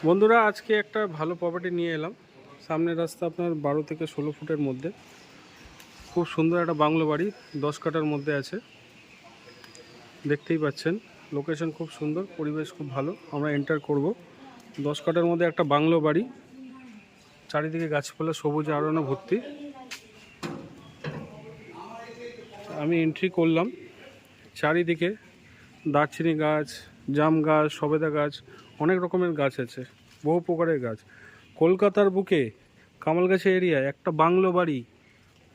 বন্ধুরা আজকে একটা ভালো প্রপার্টি নিয়ে এলাম। সামনের রাস্তা আপনার 12 থেকে 16 ফুটের মধ্যে খুব সুন্দর একটা বাংলো বাড়ি 10 কাঠার মধ্যে আছে। দেখতেই পাচ্ছেন লোকেশন খুব সুন্দর, পরিবেশ খুব ভালো। আমরা এন্টার করব। 10 কাঠার মধ্যে একটা বাংলো বাড়ি, চারিদিকে গাছপালা সবুজ আরণ্যে ভর্তি। আমি এন্ট্রি করলাম, চারিদিকে দারচিনি গাছ, জাম গাছ, সবেদা গাছ, অনেক রকমের গাছ আছে, বহু প্রকারের গাছ। কলকাতার বুকে কামালগাছি এরিয়ায় একটা বাংলো বাড়ি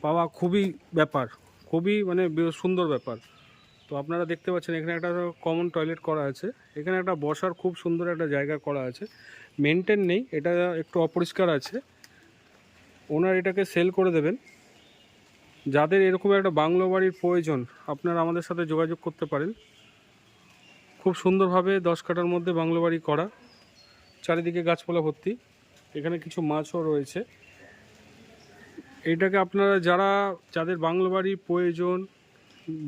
পাওয়া খুবই ব্যাপার, খুবই সুন্দর ব্যাপার। তো আপনারা দেখতে পাচ্ছেন এখানে একটা কমন টয়লেট করা আছে, এখানে একটা বসার খুব সুন্দর একটা জায়গা করা আছে। মেনটেন নেই, এটা একটু অপরিষ্কার আছে। ওনার এটাকে সেল করে দেবেন। যাদের এরকম একটা বাংলো বাড়ির প্রয়োজন আপনারা আমাদের সাথে যোগাযোগ করতে পারেন। খুব সুন্দরভাবে 10 কাঠার মধ্যে বাংলো বাড়ি করা, চারিদিকে গাছপালা ভর্তি। এখানে কিছু মাছও রয়েছে। এইটাকে আপনারা যাদের বাংলো বাড়ির প্রয়োজন,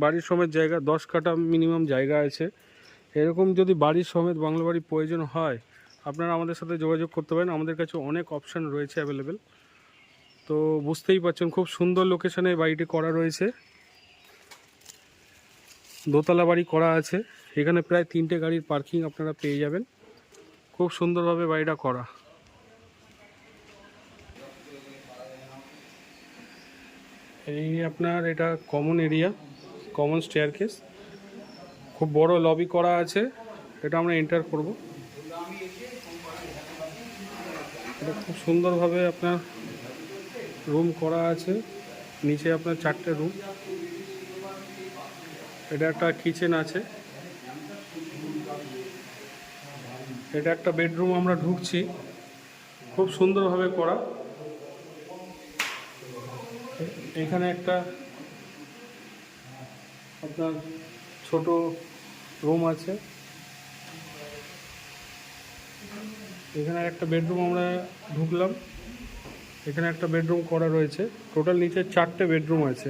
বাড়ির সমেত জায়গা 10 কাঠা মিনিমাম জায়গা আছে, এরকম যদি বাড়ির সমেত বাংলো বাড়ির প্রয়োজন হয় আপনারা আমাদের সাথে যোগাযোগ করতে পারেন। আমাদের কাছে অনেক অপশান রয়েছে অ্যাভেলেবেল। তো বুঝতেই পারছেন খুব সুন্দর লোকেশানে বাড়িটি করা রয়েছে। দোতলা বাড়ি করা আছে, এখানে প্রায় 3টে গাড়ির পার্কিং আপনারা পেয়ে যাবেন। খুব সুন্দরভাবে বাড়িটা করা। এই আপনার এটা কমন এরিয়া, কমন স্টেয়ারকেস, খুব বড় লবি করা আছে। এটা আমরা এন্টার করব। এটা খুব সুন্দরভাবে আপনার রুম করা আছে, নিচে আপনার 4টে রুম। এটা একটা কিচেন আছে, এটা একটা বেডরুম। আমরা ঢুকছি, খুব সুন্দরভাবে করা। এখানে একটা আপনার ছোট রুম আছে, এখানে একটা বেডরুম আমরা ঢুকলাম। এখানে একটা বেডরুম করা রয়েছে, টোটাল নিচে 4টে বেডরুম আছে।